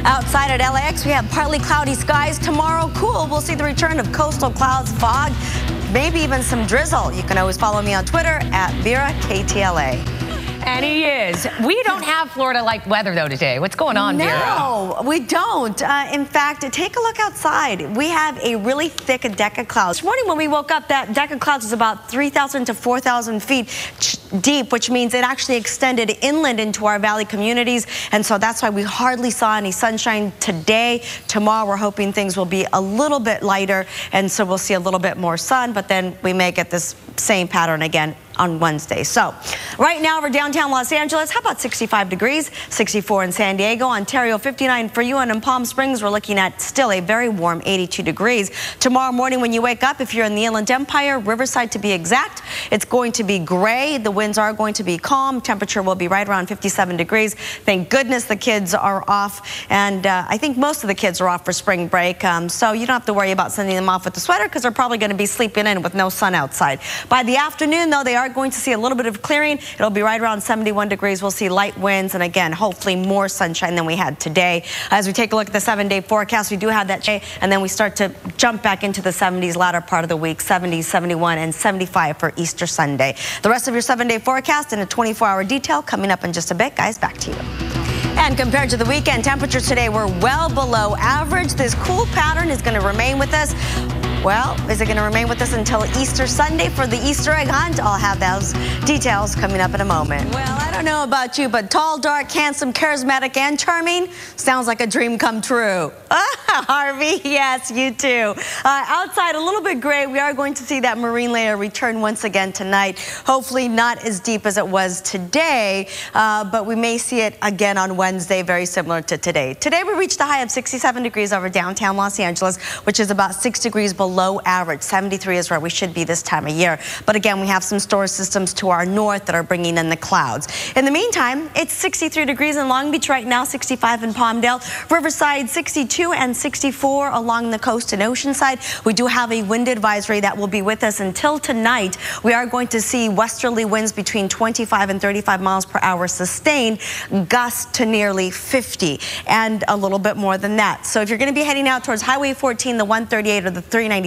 Outside at LAX, we have partly cloudy skies. Tomorrow, cool. We'll see the return of coastal clouds, fog, maybe even some drizzle. You can always follow me on Twitter at Vera KTLA. And he is. We don't have Florida-like weather, though, today. What's going on, Vera? No, we don't. In fact, take a look outside. We have a really thick deck of clouds. This morning when we woke up, that deck of clouds was about 3,000 to 4,000 feet deep, which means it actually extended inland into our valley communities. And so that's why we hardly saw any sunshine today. Tomorrow, we're hoping things will be a little bit lighter, and so we'll see a little bit more sun, but then we may get this same pattern again on Wednesday. So right now over downtown Los Angeles, how about 65 degrees, 64 in San Diego, Ontario 59 for you, and in Palm Springs we're looking at still a very warm 82 degrees. Tomorrow morning when you wake up, if you're in the Inland Empire, Riverside to be exact, it's going to be gray. The winds are going to be calm. Temperature will be right around 57 degrees. Thank goodness the kids are off, and I think most of the kids are off for spring break, so you don't have to worry about sending them off with the sweater because they're probably going to be sleeping in with no sun outside. By the afternoon, though, they are going to see a little bit of clearing. It'll be right around 71 degrees. We'll see light winds and again, hopefully more sunshine than we had today. As we take a look at the 7-day forecast, we do have that day, and then we start to jump back into the 70s latter part of the week, 70, 71, and 75 for Easter Sunday. The rest of your 7-day forecast in a 24-hour detail coming up in just a bit. Guys, back to you. And compared to the weekend, temperatures today were well below average. This cool pattern is going to remain with us. Well, is it going to remain with us until Easter Sunday for the Easter egg hunt? I'll have those details coming up in a moment. Well, I don't know about you, but tall, dark, handsome, charismatic, and charming sounds like a dream come true. Harvey, yes, you too. Outside, a little bit gray. We are going to see that marine layer return once again tonight. Hopefully not as deep as it was today, but we may see it again on Wednesday, very similar to today. Today, we reached a high of 67 degrees over downtown Los Angeles, which is about 6 degrees below average. 73 is where we should be this time of year. But again, we have some storm systems to our north that are bringing in the clouds. In the meantime, it's 63 degrees in Long Beach right now, 65 in Palmdale, Riverside 62 and 64 along the coast and Oceanside. We do have a wind advisory that will be with us until tonight. We are going to see westerly winds between 25 and 35 miles per hour sustained, gusts to nearly 50 and a little bit more than that. So if you're going to be heading out towards Highway 14, the 138 or the 395,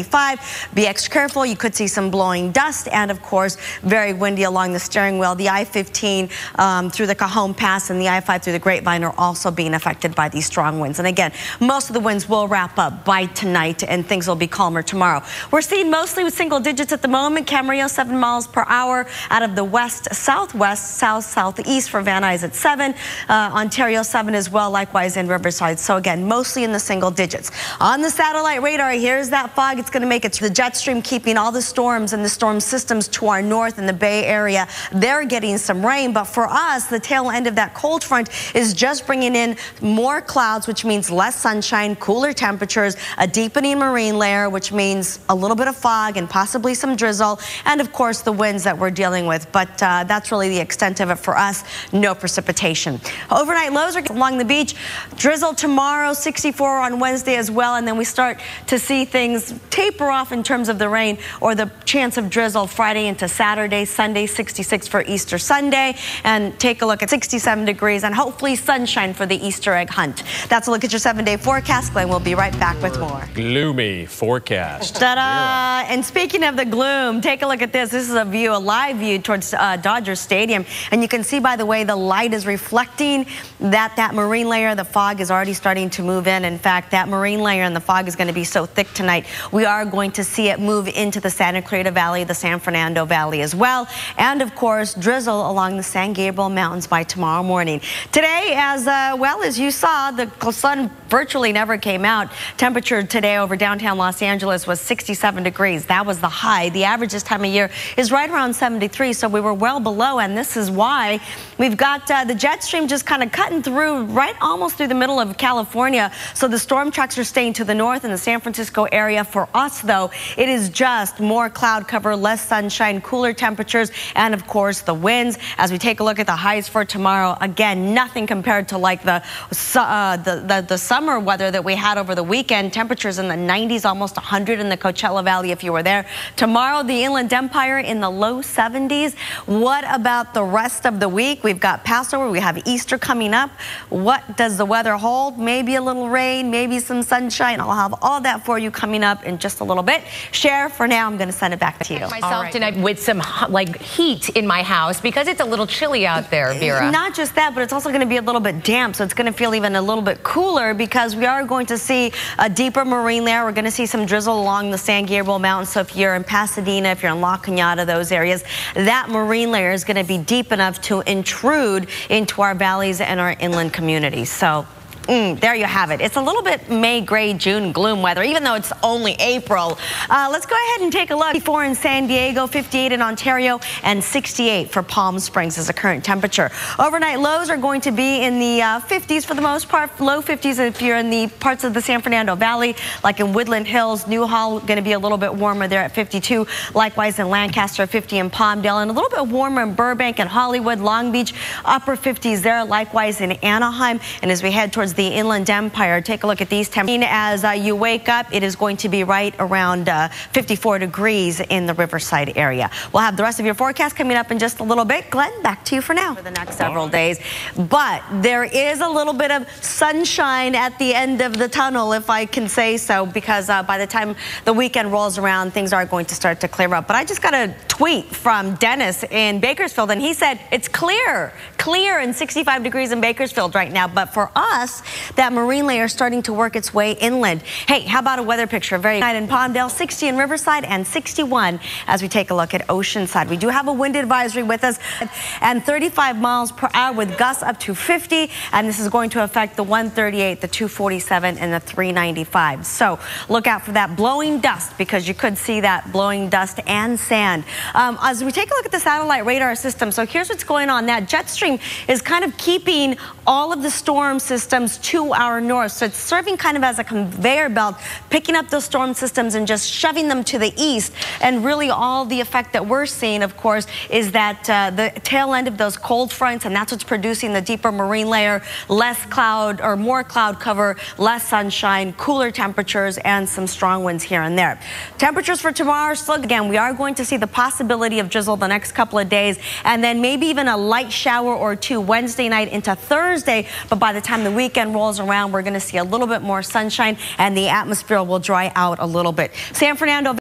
be extra careful. You could see some blowing dust and, of course, very windy along the steering wheel. The I-15 through the Cajon Pass and the I-5 through the Grapevine are also being affected by these strong winds. And again, most of the winds will wrap up by tonight and things will be calmer tomorrow. We're seeing mostly with single digits at the moment. Camarillo 7 miles per hour out of the west, southwest, south, southeast for Van Nuys at 7. Ontario 7 as well, likewise in Riverside. So again, mostly in the single digits. On the satellite radar, here's that fog. It's going to make it to the jet stream, keeping all the storms and the storm systems to our north in the Bay Area. They're getting some rain, but for us, the tail end of that cold front is just bringing in more clouds, which means less sunshine, cooler temperatures, a deepening marine layer, which means a little bit of fog and possibly some drizzle, and of course the winds that we're dealing with. But that's really the extent of it for us. No precipitation. Overnight lows are along the beach. Drizzle tomorrow, 64 on Wednesday as well, and then we start to see things taper off in terms of the rain or the chance of drizzle Friday into Saturday. Sunday 66 for Easter Sunday, and take a look at 67 degrees and hopefully sunshine for the Easter egg hunt. That's a look at your 7-day forecast. Glenn will be right back with more. Gloomy forecast. Ta-da! And speaking of the gloom, take a look at this. This is a view, a live view towards Dodger Stadium, and you can see by the way the light is reflecting that marine layer, the fog is already starting to move in. In fact, that marine layer and the fog is going to be so thick tonight. We are going to see it move into the Santa Clarita Valley, the San Fernando Valley as well, and of course drizzle along the San Gabriel Mountains by tomorrow morning. Today, as well as you saw, the sun virtually never came out. Temperature today over downtown Los Angeles was 67 degrees. That was the high. The average this time of year is right around 73, so we were well below, and this is why we've got the jet stream just kind of cutting through right almost through the middle of California. So the storm tracks are staying to the north in the San Francisco area. For us, though, it is just more cloud cover, less sunshine, cooler temperatures, and of course the winds. As we take a look at the highs for tomorrow, again, nothing compared to like the summer weather that we had over the weekend. Temperatures in the 90s, almost 100 in the Coachella Valley if you were there. Tomorrow, the Inland Empire in the low 70s. What about the rest of the week? We've got Passover, we have Easter coming up. What does the weather hold? Maybe a little rain, maybe some sunshine. I'll have all that for you coming up in just a little bit. Cher, for now, I'm going to send it back to you. Myself tonight with some heat in my house because it's a little chilly out there, Vera. Not just that, but it's also going to be a little bit damp, so it's going to feel even a little bit cooler because we are going to see a deeper marine layer. We're going to see some drizzle along the San Gabriel Mountains. So if you're in Pasadena, if you're in La Cañada, those areas, that marine layer is going to be deep enough to intrude into our valleys and our inland communities. So there you have it. It's a little bit May, gray, June gloom weather, even though it's only April. Let's go ahead and take a look. 54 in San Diego, 58 in Ontario, and 68 for Palm Springs as a current temperature. Overnight lows are going to be in the 50s for the most part, low 50s if you're in the parts of the San Fernando Valley, like in Woodland Hills. Newhall going to be a little bit warmer there at 52. Likewise in Lancaster, 50 in Palmdale, and a little bit warmer in Burbank and Hollywood, Long Beach, upper 50s there. Likewise in Anaheim. And as we head towards the Inland Empire, take a look at these temperatures. As you wake up, it is going to be right around 54 degrees in the Riverside area. We'll have the rest of your forecast coming up in just a little bit. Glenn, back to you for now for the next several days. But there is a little bit of sunshine at the end of the tunnel, if I can say so, because by the time the weekend rolls around, things are going to start to clear up. But I just got a tweet from Dennis in Bakersfield, and he said it's clear and 65 degrees in Bakersfield right now. But for us, that marine layer is starting to work its way inland. Hey, how about a weather picture? Very nice in Palmdale, 60 in Riverside, and 61 as we take a look at Oceanside. We do have a wind advisory with us, and 35 miles per hour with gusts up to 50, and this is going to affect the 138, the 247, and the 395. So look out for that blowing dust, because you could see that blowing dust and sand. As we take a look at the satellite radar system, so here's what's going on. That jet stream is kind of keeping all of the storm systems to our north. So it's serving kind of as a conveyor belt, picking up those storm systems and just shoving them to the east. And really all the effect that we're seeing, of course, is that the tail end of those cold fronts, and that's what's producing the deeper marine layer, less cloud or more cloud cover, less sunshine, cooler temperatures, and some strong winds here and there. Temperatures for tomorrow, still again, we are going to see the possibility of drizzle the next couple of days, and then maybe even a light shower or two Wednesday night into Thursday. But by the time the weekend rolls around, we're going to see a little bit more sunshine, and the atmosphere will dry out a little bit. San Fernando